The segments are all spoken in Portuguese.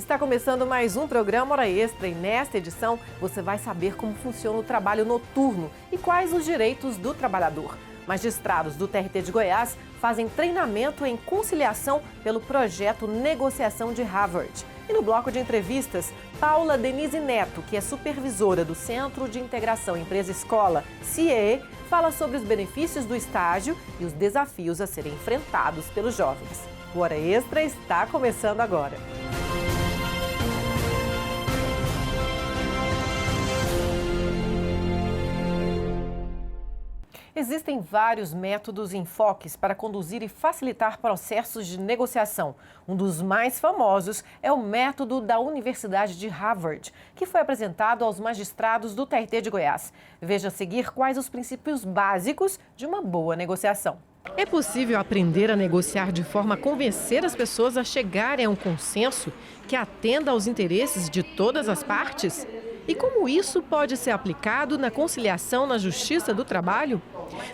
Está começando mais um programa Hora Extra e nesta edição você vai saber como funciona o trabalho noturno e quais os direitos do trabalhador. Magistrados do TRT de Goiás fazem treinamento em conciliação pelo projeto Negociação de Harvard. E no bloco de entrevistas, Paula Denise Neto, que é supervisora do Centro de Integração Empresa-Escola, CIE, fala sobre os benefícios do estágio e os desafios a serem enfrentados pelos jovens. O Hora Extra está começando agora. Existem vários métodos e enfoques para conduzir e facilitar processos de negociação. Um dos mais famosos é o método da Universidade de Harvard, que foi apresentado aos magistrados do TRT de Goiás. Veja a seguir quais os princípios básicos de uma boa negociação. É possível aprender a negociar de forma a convencer as pessoas a chegarem a um consenso que atenda aos interesses de todas as partes? E como isso pode ser aplicado na conciliação na Justiça do Trabalho?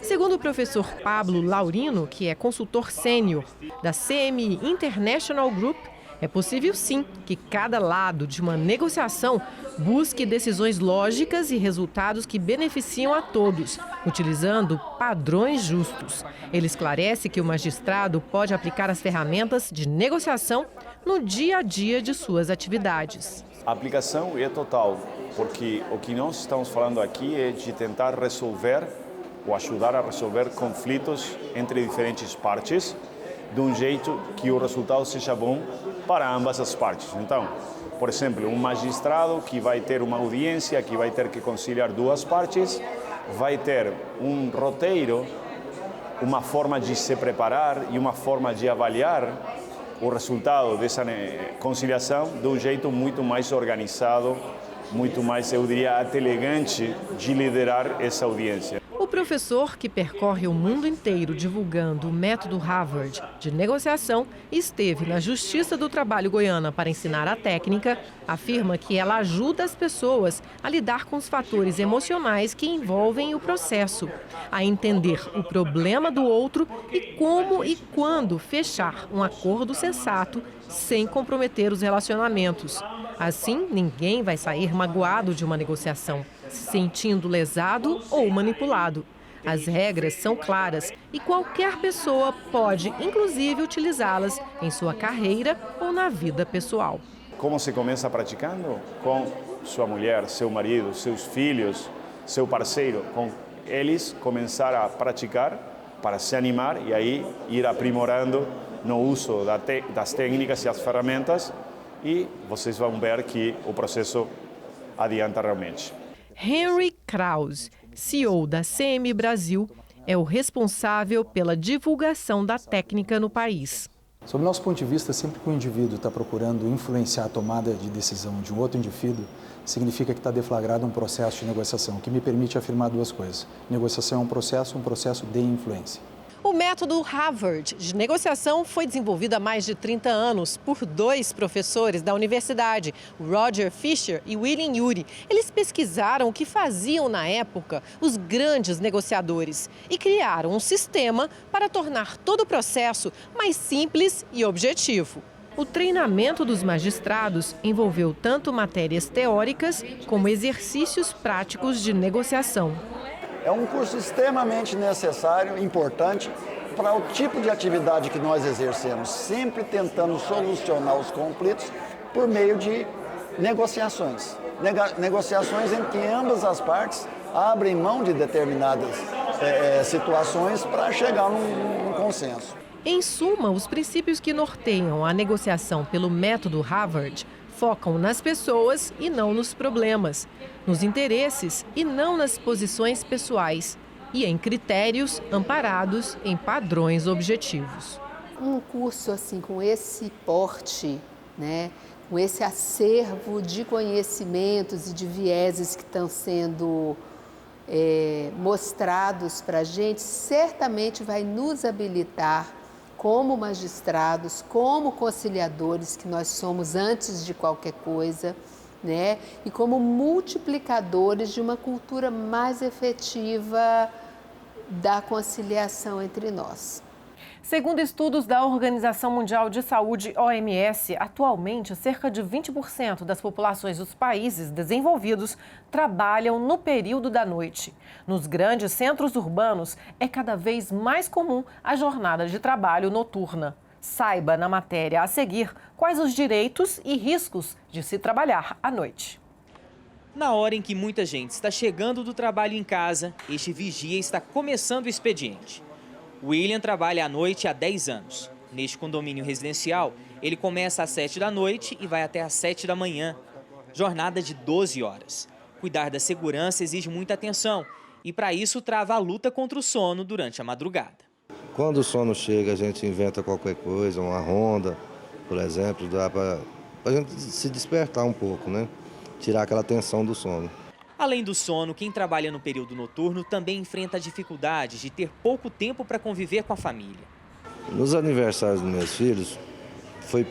Segundo o professor Pablo Laurino, que é consultor sênior da CMI International Group, é possível sim que cada lado de uma negociação busque decisões lógicas e resultados que beneficiam a todos, utilizando padrões justos. Ele esclarece que o magistrado pode aplicar as ferramentas de negociação no dia a dia de suas atividades. A aplicação é total, porque o que nós estamos falando aqui é de tentar resolver ou ajudar a resolver conflitos entre diferentes partes de um jeito que o resultado seja bom para ambas as partes. Então, por exemplo, um magistrado que vai ter uma audiência, que vai ter que conciliar duas partes, vai ter um roteiro, uma forma de se preparar e uma forma de avaliar o resultado dessa conciliação de um jeito muito mais organizado, muito mais, eu diria, até elegante de liderar essa audiência. O professor, que percorre o mundo inteiro divulgando o método Harvard de negociação, esteve na Justiça do Trabalho goiana para ensinar a técnica, afirma que ela ajuda as pessoas a lidar com os fatores emocionais que envolvem o processo, a entender o problema do outro e como e quando fechar um acordo sensato sem comprometer os relacionamentos. Assim, ninguém vai sair magoado de uma negociação, se sentindo lesado ou manipulado. As regras são claras e qualquer pessoa pode, inclusive, utilizá-las em sua carreira ou na vida pessoal. Como se começa praticando? Com sua mulher, seu marido, seus filhos, seu parceiro, com eles começar a praticar para se animar e aí ir aprimorando no uso das técnicas e as ferramentas e vocês vão ver que o processo adianta realmente. Henry Krause, CEO da CMI Brasil, é o responsável pela divulgação da técnica no país. Sob o nosso ponto de vista, sempre que o indivíduo está procurando influenciar a tomada de decisão de um outro indivíduo, significa que está deflagrado um processo de negociação, que me permite afirmar duas coisas. Negociação é um processo de influência. O método Harvard de negociação foi desenvolvido há mais de 30 anos por dois professores da universidade, Roger Fisher e William Ury. Eles pesquisaram o que faziam na época os grandes negociadores e criaram um sistema para tornar todo o processo mais simples e objetivo. O treinamento dos magistrados envolveu tanto matérias teóricas como exercícios práticos de negociação. É um curso extremamente necessário, importante, para o tipo de atividade que nós exercemos, sempre tentando solucionar os conflitos por meio de negociações. Negociações em que ambas as partes abrem mão de determinadas situações para chegar num consenso. Em suma, os princípios que norteiam a negociação pelo método Harvard focam nas pessoas e não nos problemas, nos interesses e não nas posições pessoais, e em critérios amparados em padrões objetivos. Um curso assim com esse porte, né, com esse acervo de conhecimentos e de vieses que estão sendo mostrados para a gente, certamente vai nos habilitar como magistrados, como conciliadores, que nós somos antes de qualquer coisa, né? E como multiplicadores de uma cultura mais efetiva da conciliação entre nós. Segundo estudos da Organização Mundial de Saúde, OMS, atualmente cerca de 20% das populações dos países desenvolvidos trabalham no período da noite. Nos grandes centros urbanos, é cada vez mais comum a jornada de trabalho noturna. Saiba na matéria a seguir quais os direitos e riscos de se trabalhar à noite. Na hora em que muita gente está chegando do trabalho em casa, este vigia está começando o expediente. William trabalha à noite há 10 anos. Neste condomínio residencial, ele começa às 7 da noite e vai até às 7 da manhã. Jornada de 12 horas. Cuidar da segurança exige muita atenção e, para isso, trava a luta contra o sono durante a madrugada. Quando o sono chega, a gente inventa qualquer coisa, uma ronda, por exemplo, dá para a gente se despertar um pouco, né? Tirar aquela tensão do sono. Além do sono, quem trabalha no período noturno também enfrenta a dificuldade de ter pouco tempo para conviver com a família. Nos aniversários dos meus filhos, foi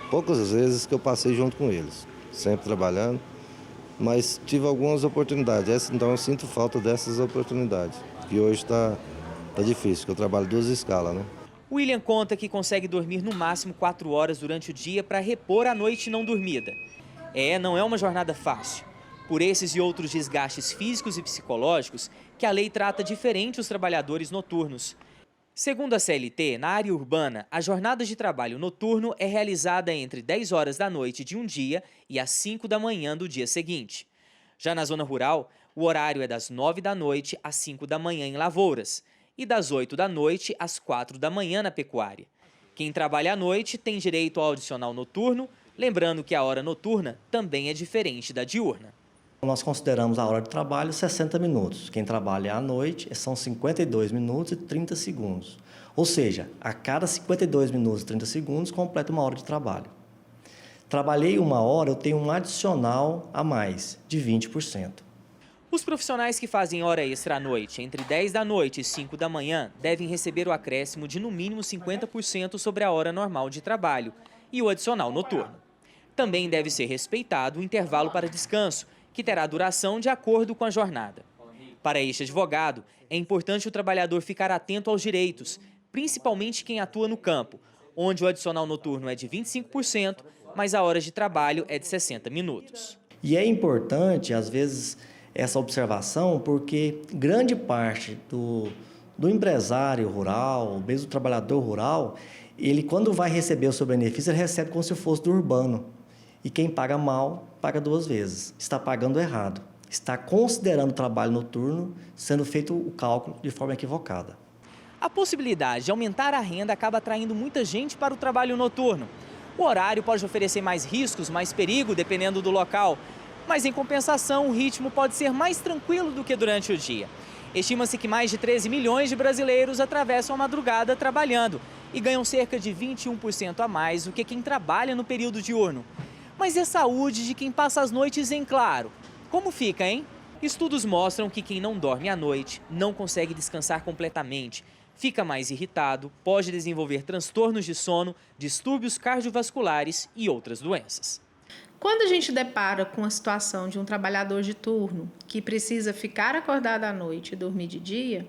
poucas vezes que eu passei junto com eles, sempre trabalhando, mas tive algumas oportunidades, então eu sinto falta dessas oportunidades, que hoje está difícil, que eu trabalho 2 escalas, né? William conta que consegue dormir no máximo 4 horas durante o dia para repor a noite não dormida. Não é uma jornada fácil. Por esses e outros desgastes físicos e psicológicos que a lei trata diferente os trabalhadores noturnos. Segundo a CLT, na área urbana, a jornada de trabalho noturno é realizada entre 10 horas da noite de um dia e às 5 da manhã do dia seguinte. Já na zona rural, o horário é das 9 da noite às 5 da manhã em lavouras e das 8 da noite às 4 da manhã na pecuária. Quem trabalha à noite tem direito ao adicional noturno, lembrando que a hora noturna também é diferente da diurna. Nós consideramos a hora de trabalho 60 minutos. Quem trabalha à noite são 52 minutos e 30 segundos. Ou seja, a cada 52 minutos e 30 segundos completa uma hora de trabalho. Trabalhei 1 hora, eu tenho um adicional a mais, de 20%. Os profissionais que fazem hora extra à noite, entre 10 da noite e 5 da manhã, devem receber o acréscimo de no mínimo 50% sobre a hora normal de trabalho e o adicional noturno. Também deve ser respeitado o intervalo para descanso, que terá duração de acordo com a jornada. Para este advogado, é importante o trabalhador ficar atento aos direitos, principalmente quem atua no campo, onde o adicional noturno é de 25%, mas a hora de trabalho é de 60 minutos. E é importante, às vezes, essa observação, porque grande parte do empresário rural, mesmo do trabalhador rural, ele, quando vai receber o seu benefício, ele recebe como se fosse do urbano. E quem paga mal, paga 2 vezes. Está pagando errado. Está considerando o trabalho noturno, sendo feito o cálculo de forma equivocada. A possibilidade de aumentar a renda acaba atraindo muita gente para o trabalho noturno. O horário pode oferecer mais riscos, mais perigo, dependendo do local. Mas, em compensação, o ritmo pode ser mais tranquilo do que durante o dia. Estima-se que mais de 13 milhões de brasileiros atravessam a madrugada trabalhando e ganham cerca de 21% a mais do que quem trabalha no período diurno. Mas e a saúde de quem passa as noites em claro? Como fica, hein? Estudos mostram que quem não dorme à noite não consegue descansar completamente, fica mais irritado, pode desenvolver transtornos de sono, distúrbios cardiovasculares e outras doenças. Quando a gente depara com a situação de um trabalhador de turno que precisa ficar acordado à noite e dormir de dia,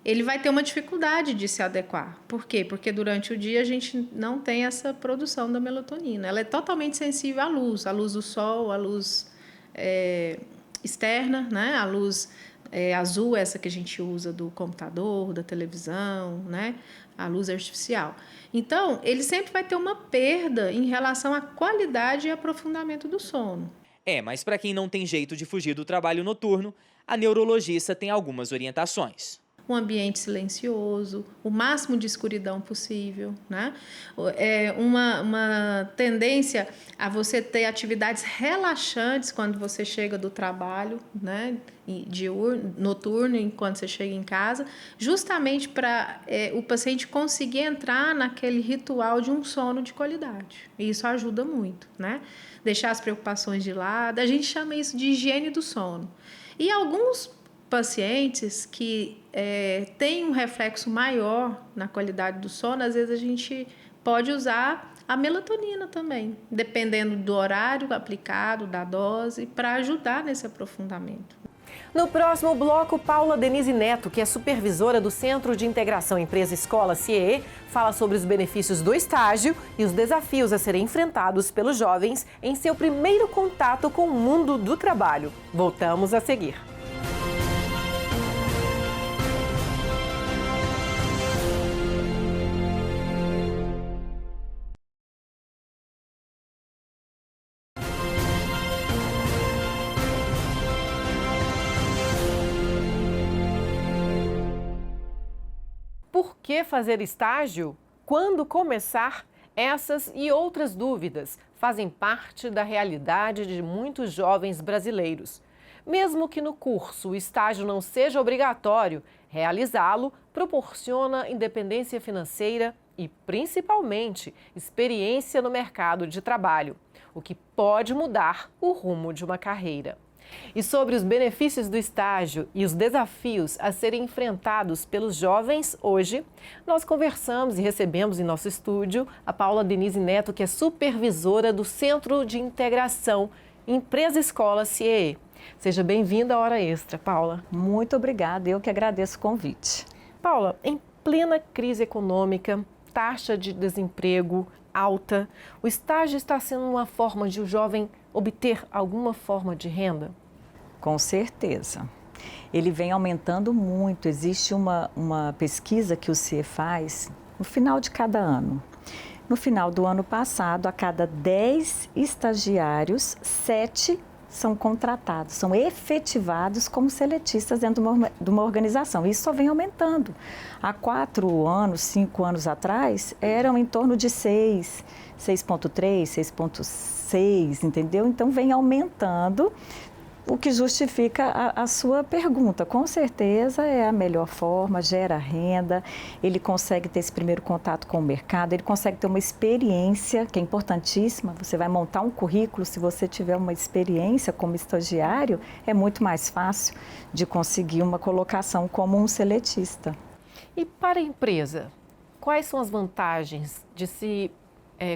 ele vai ter uma dificuldade de se adequar. Por quê? Porque durante o dia a gente não tem essa produção da melatonina. Ela é totalmente sensível à luz do sol, à luz externa, né? A luz azul, essa que a gente usa do computador, da televisão, né? A luz artificial. Então, ele sempre vai ter uma perda em relação à qualidade e aprofundamento do sono. Mas para quem não tem jeito de fugir do trabalho noturno, a neurologista tem algumas orientações. Um ambiente silencioso, o máximo de escuridão possível, né? Uma tendência a você ter atividades relaxantes quando você chega do trabalho, né? Noturno, enquanto você chega em casa, justamente para o paciente conseguir entrar naquele ritual de um sono de qualidade. E isso ajuda muito, né? Deixar as preocupações de lado, a gente chama isso de higiene do sono. E alguns pacientes que têm um reflexo maior na qualidade do sono, às vezes a gente pode usar a melatonina também, dependendo do horário aplicado, da dose, para ajudar nesse aprofundamento. No próximo bloco, Paula Denise Neto, que é supervisora do Centro de Integração Empresa-Escola CIEE, fala sobre os benefícios do estágio e os desafios a serem enfrentados pelos jovens em seu primeiro contato com o mundo do trabalho. Voltamos a seguir. Por que fazer estágio? Quando começar? Essas e outras dúvidas fazem parte da realidade de muitos jovens brasileiros. Mesmo que no curso o estágio não seja obrigatório, realizá-lo proporciona independência financeira e, principalmente, experiência no mercado de trabalho, o que pode mudar o rumo de uma carreira. E sobre os benefícios do estágio e os desafios a serem enfrentados pelos jovens hoje, nós conversamos e recebemos em nosso estúdio a Paula Denise Neto, que é supervisora do Centro de Integração Empresa-Escola CIEE. Seja bem-vinda à Hora Extra, Paula. Muito obrigada, eu que agradeço o convite. Paula, em plena crise econômica, taxa de desemprego alta, o estágio está sendo uma forma de o jovem obter alguma forma de renda? Com certeza. Ele vem aumentando muito. Existe uma pesquisa que o CIE faz no final de cada ano. No final do ano passado, a cada 10 estagiários, 7 são contratados, são efetivados como seletistas dentro de uma organização. Isso só vem aumentando. Há 4 anos, 5 anos atrás, eram em torno de 6, 6,3, 6,6, entendeu? Então, vem aumentando, o que justifica a sua pergunta. Com certeza é a melhor forma, gera renda, ele consegue ter esse primeiro contato com o mercado, ele consegue ter uma experiência, que é importantíssima. Você vai montar um currículo, se você tiver uma experiência como estagiário, é muito mais fácil de conseguir uma colocação como um seletista. E para a empresa, quais são as vantagens de se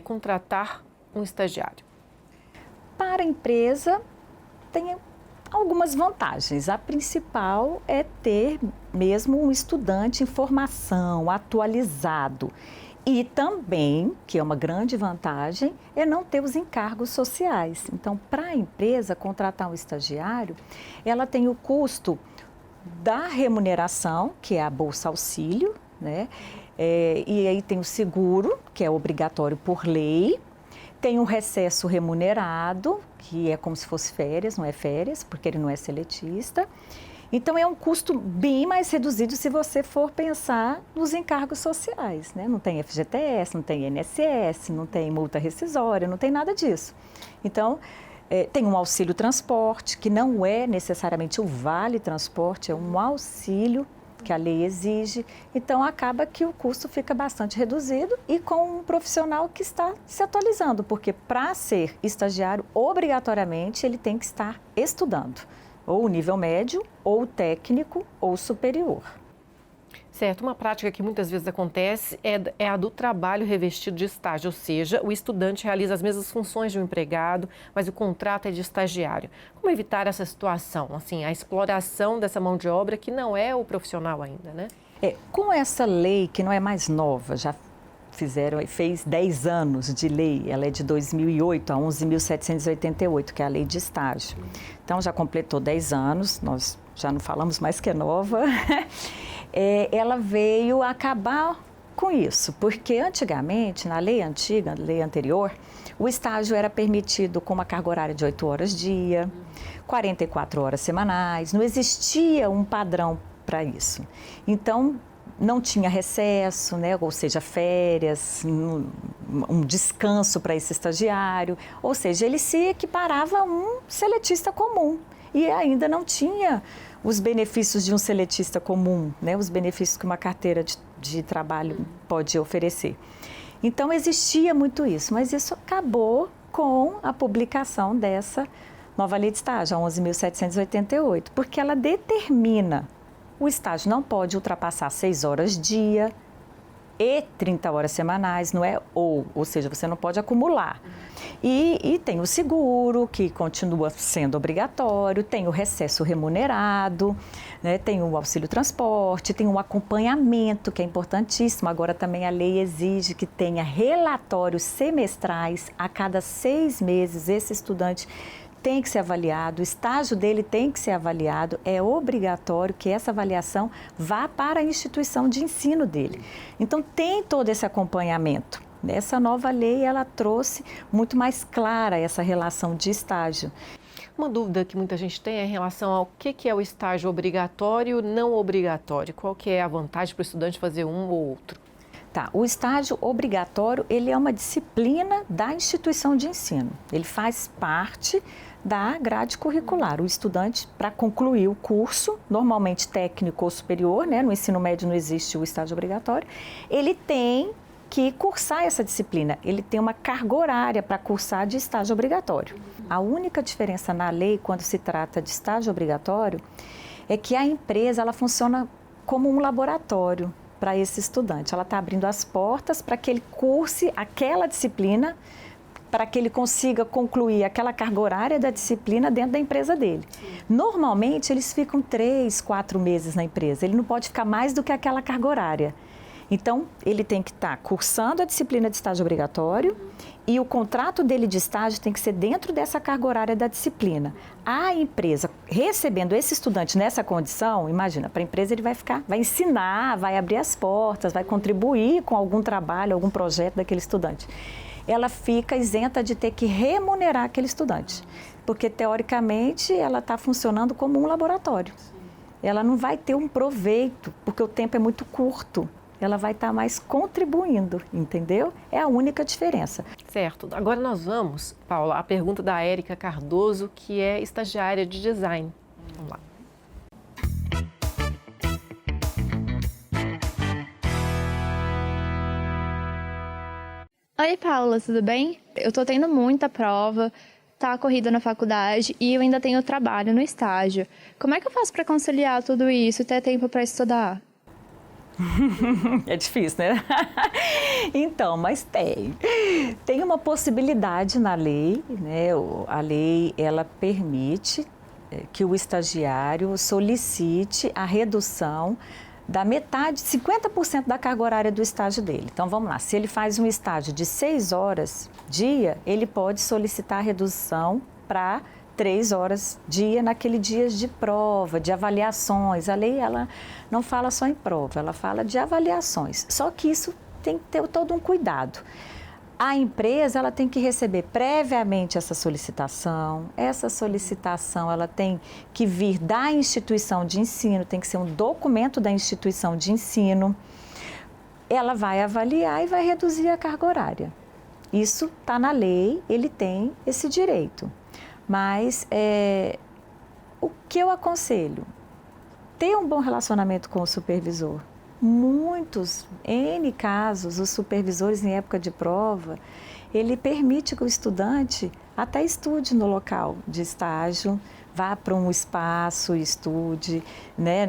contratar um estagiário? Para a empresa, tem algumas vantagens. A principal é ter mesmo um estudante em formação, atualizado. E também, que é uma grande vantagem, é não ter os encargos sociais. Então, para a empresa contratar um estagiário, ela tem o custo da remuneração, que é a Bolsa Auxílio, né? E aí tem o seguro, que é obrigatório por lei. Tem um recesso remunerado, que é como se fosse férias, não é férias, porque ele não é seletista. Então, é um custo bem mais reduzido se você for pensar nos encargos sociais, né? Não tem FGTS, não tem INSS, não tem multa rescisória, não tem nada disso. Então, tem um auxílio transporte, que não é necessariamente o vale transporte, é um auxílio que a lei exige, então acaba que o custo fica bastante reduzido e com um profissional que está se atualizando, porque para ser estagiário, obrigatoriamente, ele tem que estar estudando, ou o nível médio, ou técnico, ou superior. Certo, uma prática que muitas vezes acontece é a do trabalho revestido de estágio, ou seja, o estudante realiza as mesmas funções de um empregado, mas o contrato é de estagiário. Como evitar essa situação, assim, a exploração dessa mão de obra que não é o profissional ainda, né? Com essa lei, que não é mais nova, já fez 10 anos de lei, ela é de 2008, a 11.788, que é a lei de estágio. Então, já completou 10 anos, nós já não falamos mais que é nova. Ela veio acabar com isso, porque antigamente, na lei antiga, lei anterior, o estágio era permitido com uma carga horária de 8 horas dia, 44 horas semanais, não existia um padrão para isso. Então, não tinha recesso, né? Ou seja, férias, um descanso para esse estagiário, ou seja, ele se equiparava a um seletista comum e ainda não tinha os benefícios de um seletista comum, né? Os benefícios que uma carteira de trabalho pode oferecer. Então, existia muito isso, mas isso acabou com a publicação dessa nova lei de estágio, a 11.788, porque ela determina o estágio não pode ultrapassar 6 horas dia, e 30 horas semanais, não é ou seja, você não pode acumular. E tem o seguro, que continua sendo obrigatório, tem o recesso remunerado, né, tem o auxílio transporte, tem o acompanhamento, que é importantíssimo. Agora também a lei exige que tenha relatórios semestrais a cada 6 meses. Esse estudante tem que ser avaliado, o estágio dele tem que ser avaliado, é obrigatório que essa avaliação vá para a instituição de ensino dele. Então tem todo esse acompanhamento. Essa nova lei, ela trouxe muito mais clara essa relação de estágio. Uma dúvida que muita gente tem é em relação ao que é o estágio obrigatório e não obrigatório. Qual que é a vantagem para o estudante fazer um ou outro? Tá, o estágio obrigatório, ele é uma disciplina da instituição de ensino. Ele faz parte da grade curricular. O estudante, para concluir o curso, normalmente técnico ou superior, né, no ensino médio não existe o estágio obrigatório, ele tem que cursar essa disciplina. Ele tem uma carga horária para cursar de estágio obrigatório. A única diferença na lei, quando se trata de estágio obrigatório, é que a empresa ela funciona como um laboratório para esse estudante. Ela está abrindo as portas para que ele curse aquela disciplina, para que ele consiga concluir aquela carga horária da disciplina dentro da empresa dele. Normalmente, eles ficam 3, 4 meses na empresa. Ele não pode ficar mais do que aquela carga horária. Então, ele tem que estar cursando a disciplina de estágio obrigatório e o contrato dele de estágio tem que ser dentro dessa carga horária da disciplina. A empresa, recebendo esse estudante nessa condição, imagina, para a empresa ele vai ensinar, vai abrir as portas, vai contribuir com algum trabalho, algum projeto daquele estudante. Ela fica isenta de ter que remunerar aquele estudante, porque teoricamente ela está funcionando como um laboratório. Ela não vai ter um proveito, porque o tempo é muito curto. Ela vai estar mais contribuindo, entendeu? É a única diferença. Certo. Agora nós vamos, Paula, a pergunta da Érica Cardoso, que é estagiária de design. Vamos lá. Oi, Paula, tudo bem? Eu tô tendo muita prova, tá corrida na faculdade e eu ainda tenho trabalho no estágio. Como é que eu faço para conciliar tudo isso e ter tempo para estudar? É difícil, né? Então, mas tem uma possibilidade na lei, né? A lei, ela permite que o estagiário solicite a redução da metade, 50% da carga horária do estágio dele. Então, vamos lá, se ele faz um estágio de 6 horas dia, ele pode solicitar a redução para 3 horas dia, naquele dia de prova, de avaliações. A lei, ela não fala só em prova, ela fala de avaliações. Só que isso tem que ter todo um cuidado. A empresa, ela tem que receber previamente essa solicitação. Essa solicitação, ela tem que vir da instituição de ensino, tem que ser um documento da instituição de ensino. Ela vai avaliar e vai reduzir a carga horária. Isso está na lei, ele tem esse direito. Mas o que eu aconselho? Ter um bom relacionamento com o supervisor. Muitos, N casos, os supervisores em época de prova, ele permite que o estudante até estude no local de estágio, vá para um espaço e estude, né,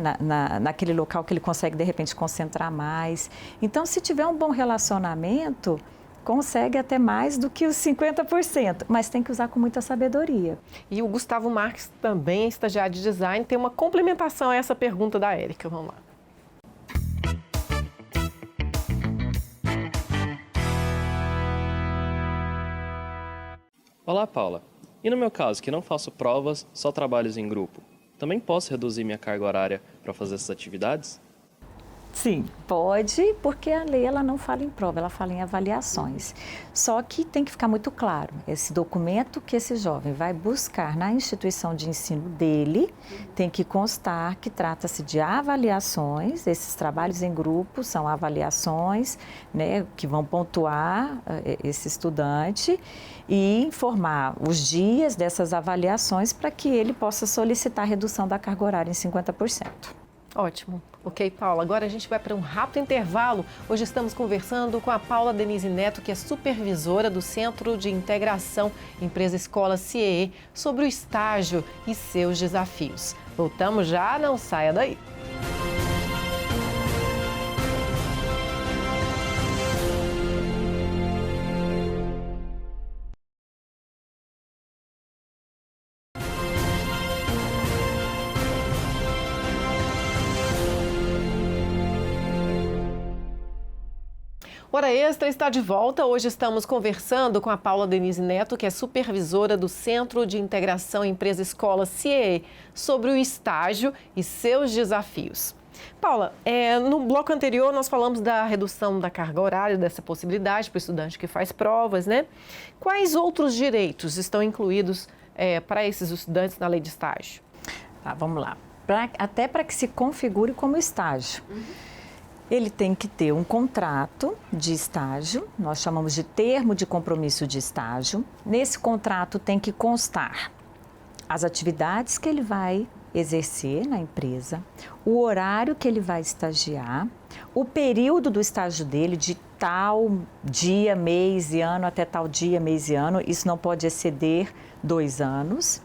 naquele local que ele consegue, de repente, concentrar mais. Então, se tiver um bom relacionamento, consegue até mais do que os 50%, mas tem que usar com muita sabedoria. E o Gustavo Marques, também estagiário de design, tem uma complementação a essa pergunta da Érica. Vamos lá. Olá, Paula. E no meu caso, que não faço provas, só trabalhos em grupo, também posso reduzir minha carga horária para fazer essas atividades? Sim, pode, porque a lei ela não fala em prova, ela fala em avaliações. Só que tem que ficar muito claro, esse documento que esse jovem vai buscar na instituição de ensino dele, tem que constar que trata-se de avaliações, esses trabalhos em grupo são avaliações, né, que vão pontuar esse estudante e informar os dias dessas avaliações para que ele possa solicitar a redução da carga horária em 50%. Ótimo. Ok, Paula. Agora a gente vai para um rápido intervalo. Hoje estamos conversando com a Paula Denise Neto, que é supervisora do Centro de Integração Empresa Escola CIEE, sobre o estágio e seus desafios. Voltamos já, não saia daí. Hora Extra está de volta. Hoje estamos conversando com a Paula Denise Neto, que é supervisora do Centro de Integração Empresa-Escola, CIEE, sobre o estágio e seus desafios. Paula, no bloco anterior nós falamos da redução da carga horária, dessa possibilidade para o estudante que faz provas, né? Quais outros direitos estão incluídos para esses estudantes na lei de estágio? Tá, vamos lá. Até para que se configure como estágio. Ele tem que ter um contrato de estágio, nós chamamos de termo de compromisso de estágio. Nesse contrato tem que constar as atividades que ele vai exercer na empresa, o horário que ele vai estagiar, o período do estágio dele, de tal dia, mês e ano até tal dia, mês e ano, isso não pode exceder 2 anos.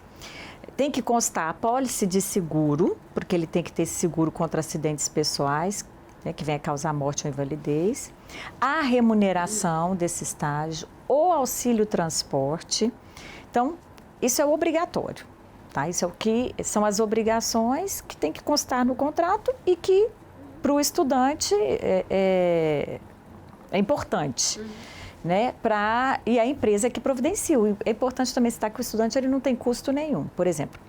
Tem que constar a apólice de seguro, porque ele tem que ter esse seguro contra acidentes pessoais, que venha causar morte ou invalidez, a remuneração desse estágio, o auxílio transporte. Então, isso é obrigatório, tá? Isso é o que são as obrigações que tem que constar no contrato e que para o estudante é importante, né? E a empresa que providencia. É importante também citar que o estudante ele não tem custo nenhum. Por exemplo,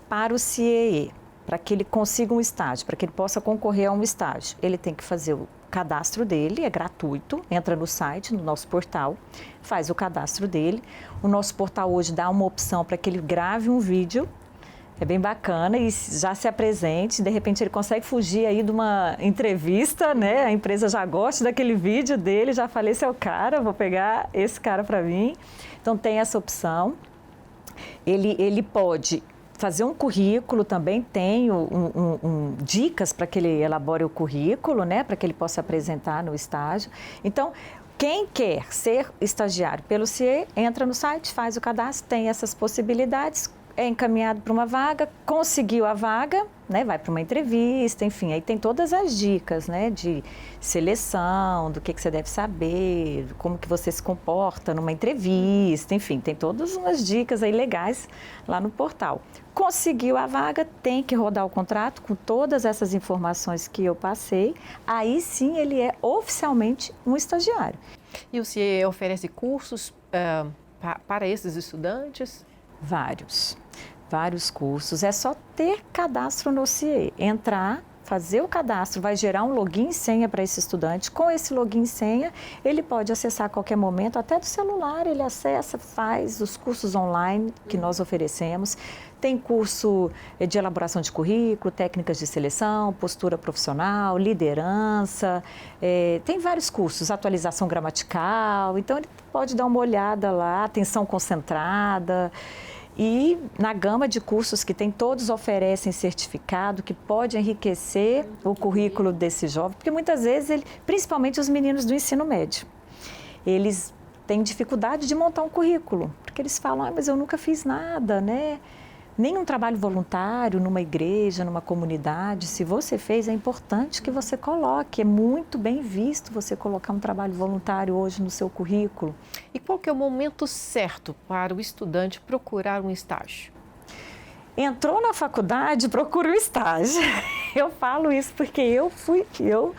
para o CIEE, para que ele consiga um estágio, para que ele possa concorrer a um estágio, ele tem que fazer o cadastro dele, é gratuito, entra no site, no nosso portal, faz o cadastro dele. O nosso portal hoje dá uma opção para que ele grave um vídeo, é bem bacana, e já se apresente, de repente ele consegue fugir aí de uma entrevista, né? A empresa já gosta daquele vídeo dele, já falei, esse é o cara, vou pegar esse cara para mim. Então tem essa opção. Ele pode fazer um currículo, também tem dicas para que ele elabore o currículo, né, para que ele possa apresentar no estágio. Então, quem quer ser estagiário pelo CIE, entra no site, faz o cadastro, tem essas possibilidades, é encaminhado para uma vaga, conseguiu a vaga, né, vai para uma entrevista, enfim, aí tem todas as dicas, né, de seleção, do que você deve saber, como que você se comporta numa entrevista, enfim, tem todas umas dicas aí legais lá no portal. Conseguiu a vaga, tem que rodar o contrato com todas essas informações que eu passei, aí sim ele é oficialmente um estagiário. E o CIE oferece cursos para esses estudantes? Vários cursos, é só ter cadastro no CIE, entrar, fazer o cadastro, vai gerar um login e senha para esse estudante. Com esse login e senha, ele pode acessar a qualquer momento, até do celular, ele acessa, faz os cursos online que nós oferecemos. Tem curso de elaboração de currículo, técnicas de seleção, postura profissional, liderança, tem vários cursos, atualização gramatical, então ele pode dar uma olhada lá, atenção concentrada. E na gama de cursos que tem, todos oferecem certificado que pode enriquecer o currículo desse jovem, porque muitas vezes, principalmente os meninos do ensino médio, eles têm dificuldade de montar um currículo, porque eles falam, mas eu nunca fiz nada, né? Nenhum trabalho voluntário numa igreja, numa comunidade. Se você fez, é importante que você coloque. É muito bem visto você colocar um trabalho voluntário hoje no seu currículo. E qual que é o momento certo para o estudante procurar um estágio? Entrou na faculdade, procura um estágio. Eu falo isso porque eu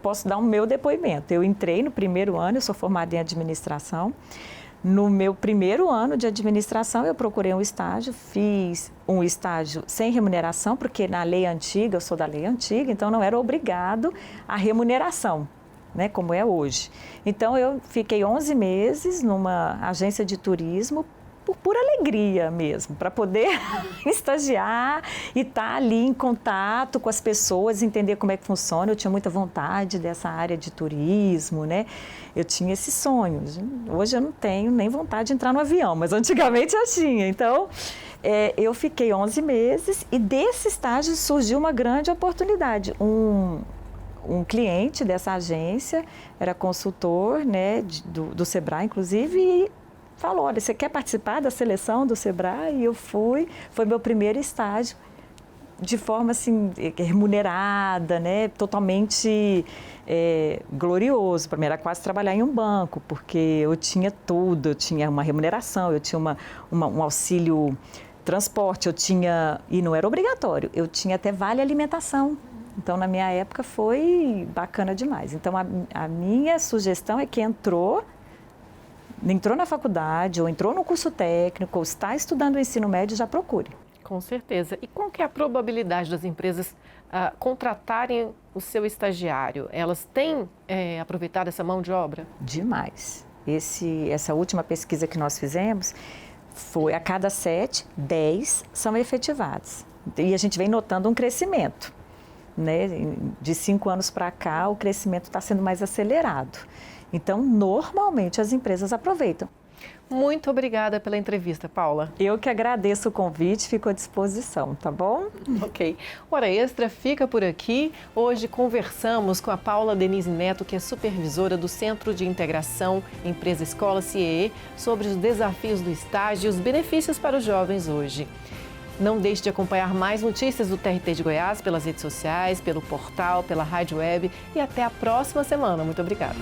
posso dar o meu depoimento. Eu entrei no primeiro ano, eu sou formada em administração. No meu primeiro ano de administração, eu procurei um estágio, fiz um estágio sem remuneração, porque na lei antiga, eu sou da lei antiga, então não era obrigado a remuneração, né, como é hoje. Então, eu fiquei 11 meses numa agência de turismo, por pura alegria mesmo, para poder estagiar e estar ali em contato com as pessoas, entender como é que funciona. Eu tinha muita vontade dessa área de turismo, né? Eu tinha esse sonho. Hoje eu não tenho nem vontade de entrar no avião, mas antigamente eu tinha. Então, eu fiquei 11 meses e desse estágio surgiu uma grande oportunidade. Um cliente dessa agência era consultor, né, do Sebrae, inclusive, e falou, olha, você quer participar da seleção do Sebrae? E eu fui, foi meu primeiro estágio, de forma assim, remunerada, né? Totalmente glorioso. Para mim era quase trabalhar em um banco, porque eu tinha tudo, eu tinha uma remuneração, eu tinha um auxílio transporte, eu tinha, e não era obrigatório, eu tinha até vale alimentação. Então, na minha época, foi bacana demais. Então, a minha sugestão é que entrou na faculdade, ou entrou no curso técnico, ou está estudando o ensino médio, já procure. Com certeza. E qual que é a probabilidade das empresas contratarem o seu estagiário? Elas têm aproveitado essa mão de obra? Demais. Essa última pesquisa que nós fizemos, foi a cada 7, 10 são efetivados. E a gente vem notando um crescimento, né? De 5 anos para cá, o crescimento está sendo mais acelerado. Então, normalmente, as empresas aproveitam. Muito obrigada pela entrevista, Paula. Eu que agradeço o convite, fico à disposição, tá bom? Ok. Hora Extra fica por aqui. Hoje conversamos com a Paula Denise Neto, que é supervisora do Centro de Integração Empresa Escola CIEE, sobre os desafios do estágio e os benefícios para os jovens hoje. Não deixe de acompanhar mais notícias do TRT de Goiás pelas redes sociais, pelo portal, pela rádio web e até a próxima semana. Muito obrigada.